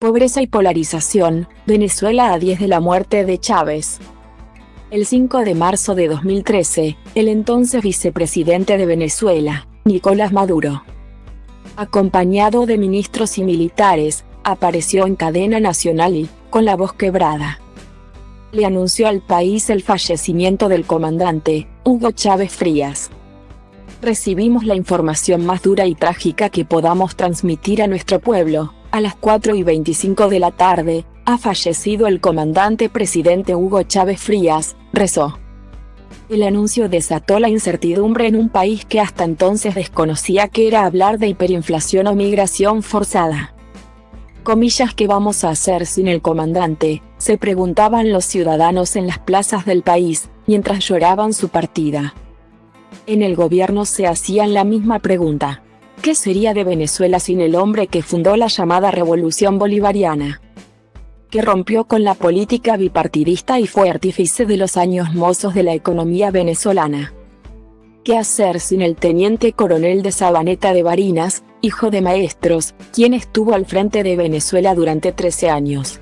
Pobreza y polarización, Venezuela a 10 de la muerte de Chávez. El 5 de marzo de 2013, el entonces vicepresidente de Venezuela, Nicolás Maduro, acompañado de ministros y militares, apareció en cadena nacional y, con la voz quebrada, le anunció al país el fallecimiento del comandante, Hugo Chávez Frías. Recibimos la información más dura y trágica que podamos transmitir a nuestro pueblo. A las 4:25 de la tarde, ha fallecido el comandante presidente Hugo Chávez Frías, rezó. El anuncio desató la incertidumbre en un país que hasta entonces desconocía qué era hablar de hiperinflación o migración forzada. Comillas, ¿qué vamos a hacer sin el comandante?, se preguntaban los ciudadanos en las plazas del país, mientras lloraban su partida. En el gobierno se hacían la misma pregunta. ¿Qué sería de Venezuela sin el hombre que fundó la llamada Revolución Bolivariana, que rompió con la política bipartidista y fue artífice de los años mozos de la economía venezolana? ¿Qué hacer sin el teniente coronel de Sabaneta de Barinas, hijo de maestros, quien estuvo al frente de Venezuela durante 13 años?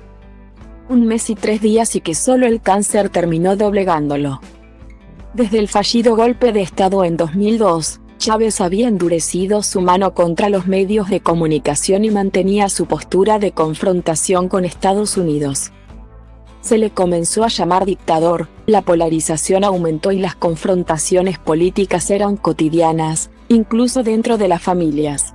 1 mes y 3 días y que solo el cáncer terminó doblegándolo. Desde el fallido golpe de Estado en 2002, Chávez había endurecido su mano contra los medios de comunicación y mantenía su postura de confrontación con Estados Unidos. Se le comenzó a llamar dictador, la polarización aumentó y las confrontaciones políticas eran cotidianas, incluso dentro de las familias.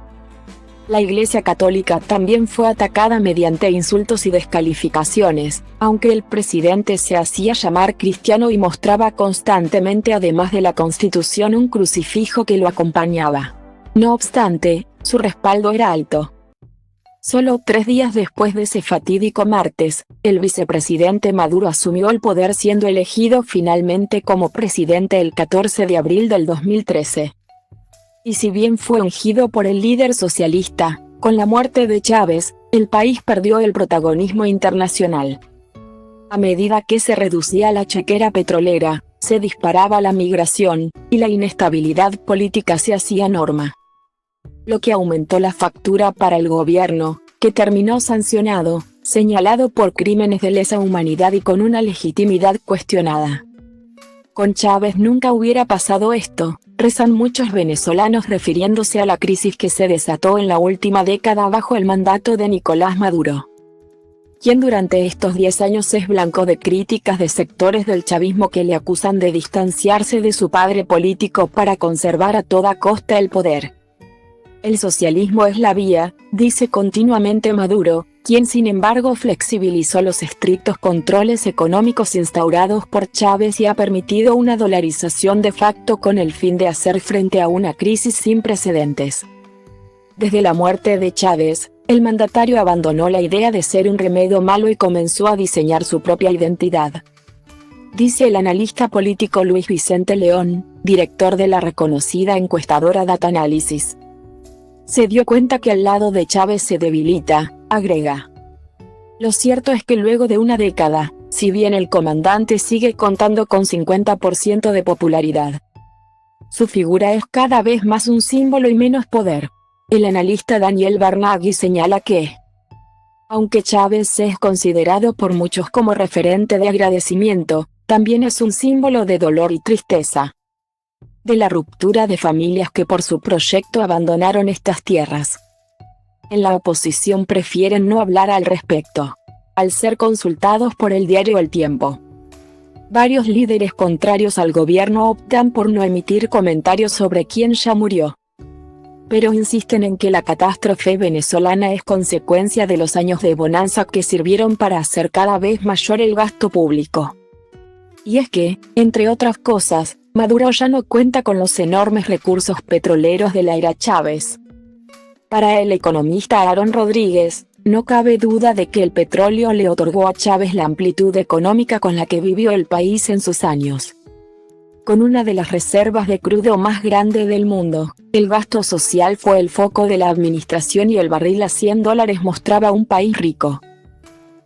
La Iglesia Católica también fue atacada mediante insultos y descalificaciones, aunque el presidente se hacía llamar cristiano y mostraba constantemente, además de la Constitución, un crucifijo que lo acompañaba. No obstante, su respaldo era alto. Solo 3 días después de ese fatídico martes, el vicepresidente Maduro asumió el poder siendo elegido finalmente como presidente el 14 de abril del 2013. Y si bien fue ungido por el líder socialista, con la muerte de Chávez, el país perdió el protagonismo internacional. A medida que se reducía la chequera petrolera, se disparaba la migración, y la inestabilidad política se hacía norma. Lo que aumentó la factura para el gobierno, que terminó sancionado, señalado por crímenes de lesa humanidad y con una legitimidad cuestionada. Con Chávez nunca hubiera pasado esto, rezan muchos venezolanos refiriéndose a la crisis que se desató en la última década bajo el mandato de Nicolás Maduro, quien durante estos 10 años es blanco de críticas de sectores del chavismo que le acusan de distanciarse de su padre político para conservar a toda costa el poder. El socialismo es la vía, dice continuamente Maduro, quien sin embargo flexibilizó los estrictos controles económicos instaurados por Chávez y ha permitido una dolarización de facto con el fin de hacer frente a una crisis sin precedentes. Desde la muerte de Chávez, el mandatario abandonó la idea de ser un remedio malo y comenzó a diseñar su propia identidad. Dice el analista político Luis Vicente León, director de la reconocida encuestadora Data Analysis. Se dio cuenta que al lado de Chávez se debilita, agrega. Lo cierto es que luego de una década, si bien el comandante sigue contando con 50% de popularidad, su figura es cada vez más un símbolo y menos poder. El analista Daniel Barnaghi señala que, aunque Chávez es considerado por muchos como referente de agradecimiento, también es un símbolo de dolor y tristeza, de la ruptura de familias que por su proyecto abandonaron estas tierras. En la oposición prefieren no hablar al respecto, al ser consultados por el diario El Tiempo. Varios líderes contrarios al gobierno optan por no emitir comentarios sobre quién ya murió, pero insisten en que la catástrofe venezolana es consecuencia de los años de bonanza que sirvieron para hacer cada vez mayor el gasto público. Y es que, entre otras cosas, Maduro ya no cuenta con los enormes recursos petroleros de la era Chávez. Para el economista Aaron Rodríguez, no cabe duda de que el petróleo le otorgó a Chávez la amplitud económica con la que vivió el país en sus años. Con una de las reservas de crudo más grande del mundo, el gasto social fue el foco de la administración y el barril a $100 mostraba un país rico.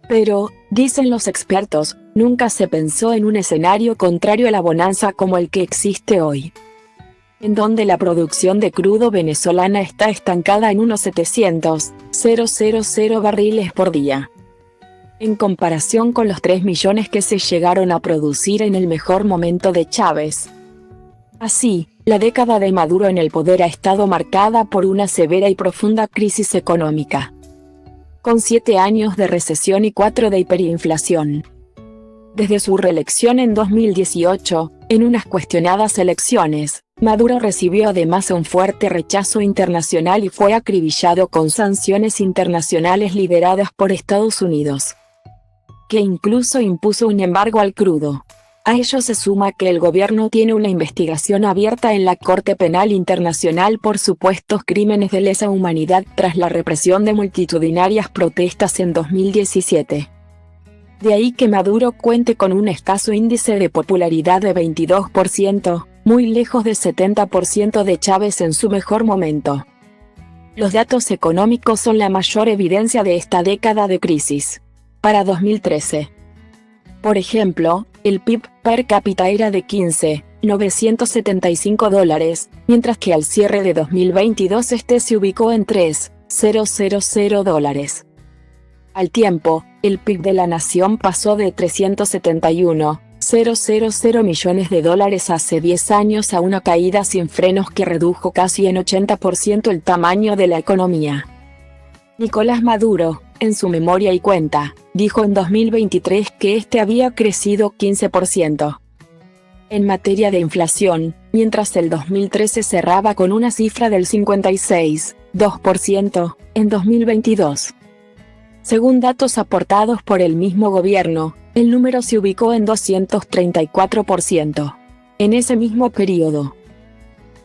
Pero, dicen los expertos, nunca se pensó en un escenario contrario a la bonanza como el que existe hoy. en donde la producción de crudo venezolana está estancada en unos 700.000 barriles por día, en comparación con los 3 millones que se llegaron a producir en el mejor momento de Chávez. Así, la década de Maduro en el poder ha estado marcada por una severa y profunda crisis económica, con 7 años de recesión y 4 de hiperinflación. Desde su reelección en 2018, en unas cuestionadas elecciones, Maduro recibió además un fuerte rechazo internacional y fue acribillado con sanciones internacionales lideradas por Estados Unidos, que incluso impuso un embargo al crudo. A ello se suma que el gobierno tiene una investigación abierta en la Corte Penal Internacional por supuestos crímenes de lesa humanidad tras la represión de multitudinarias protestas en 2017. De ahí que Maduro cuente con un escaso índice de popularidad de 22%, muy lejos del 70% de Chávez en su mejor momento. Los datos económicos son la mayor evidencia de esta década de crisis. Para 2013, por ejemplo, el PIB per cápita era de $15.975, mientras que al cierre de 2022 este se ubicó en $3.000. Al tiempo, el PIB de la nación pasó de $371.000 millones hace 10 años a una caída sin frenos que redujo casi en 80% el tamaño de la economía. Nicolás Maduro, en su memoria y cuenta, dijo en 2023 que este había crecido 15%. En materia de inflación, mientras el 2013 cerraba con una cifra del 56,2% en 2022. Según datos aportados por el mismo gobierno, el número se ubicó en 234%. En ese mismo periodo,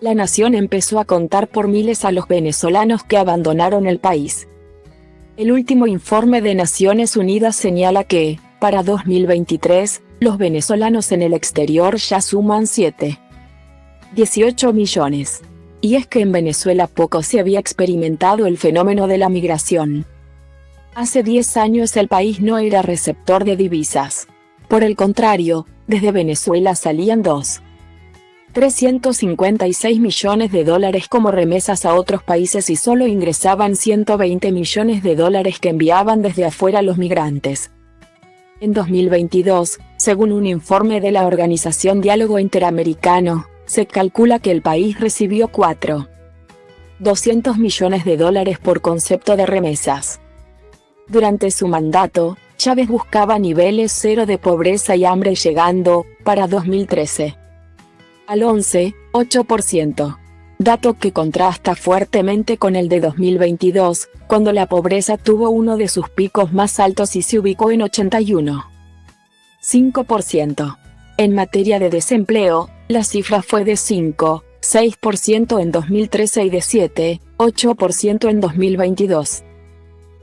la nación empezó a contar por miles a los venezolanos que abandonaron el país. El último informe de Naciones Unidas señala que, para 2023, los venezolanos en el exterior ya suman 7,18 millones. Y es que en Venezuela poco se había experimentado el fenómeno de la migración. Hace 10 años el país no era receptor de divisas. Por el contrario, desde Venezuela salían 356 millones de dólares como remesas a otros países y solo ingresaban 120 millones de dólares que enviaban desde afuera los migrantes. En 2022, según un informe de la Organización Diálogo Interamericano, se calcula que el país recibió 4.200 millones de dólares por concepto de remesas. Durante su mandato, Chávez buscaba niveles cero de pobreza y hambre llegando, para 2013, al 11,8%, dato que contrasta fuertemente con el de 2022, cuando la pobreza tuvo uno de sus picos más altos y se ubicó en 81,5%. En materia de desempleo, la cifra fue de 5,6% en 2013 y de 7,8% en 2022.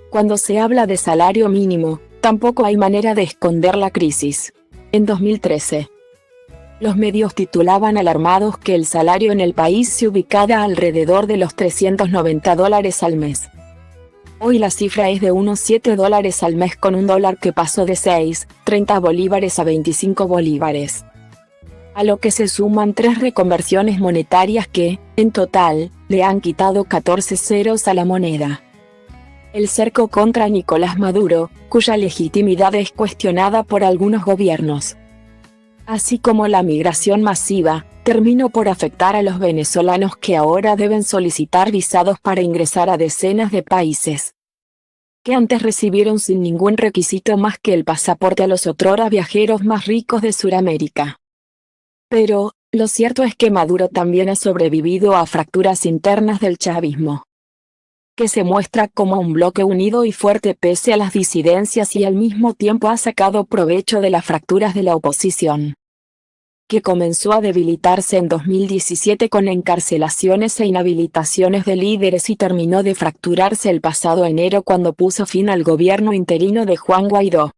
Cuando se habla de salario mínimo, tampoco hay manera de esconder la crisis. En 2013, los medios titulaban alarmados que el salario en el país se ubicaba alrededor de los $390 al mes. Hoy la cifra es de unos $7 al mes con un dólar que pasó de 6,30 bolívares a 25 bolívares. A lo que se suman 3 reconversiones monetarias que, en total, le han quitado 14 ceros a la moneda. El cerco contra Nicolás Maduro, cuya legitimidad es cuestionada por algunos gobiernos, así como la migración masiva, terminó por afectar a los venezolanos que ahora deben solicitar visados para ingresar a decenas de países que antes recibieron sin ningún requisito más que el pasaporte a los otrora viajeros más ricos de Sudamérica. Pero, lo cierto es que Maduro también ha sobrevivido a fracturas internas del chavismo, que se muestra como un bloque unido y fuerte pese a las disidencias y al mismo tiempo ha sacado provecho de las fracturas de la oposición, que comenzó a debilitarse en 2017 con encarcelaciones e inhabilitaciones de líderes y terminó de fracturarse el pasado enero cuando puso fin al gobierno interino de Juan Guaidó.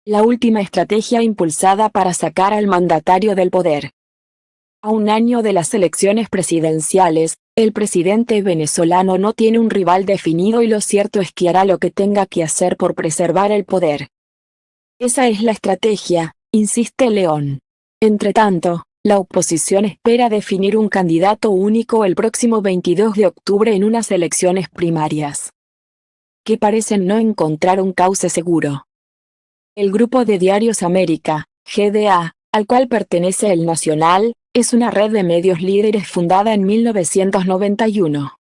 La última estrategia impulsada para sacar al mandatario del poder. A un año de las elecciones presidenciales, el presidente venezolano no tiene un rival definido y lo cierto es que hará lo que tenga que hacer por preservar el poder. Esa es la estrategia, insiste León. Entretanto, La oposición espera definir un candidato único el próximo 22 de octubre en unas elecciones primarias, que parecen no encontrar un cauce seguro. El Grupo de Diarios América, GDA, al cual pertenece El Nacional, es una red de medios líderes fundada en 1991,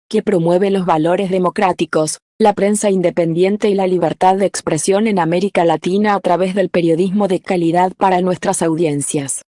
que promueve los valores democráticos, la prensa independiente y la libertad de expresión en América Latina a través del periodismo de calidad para nuestras audiencias.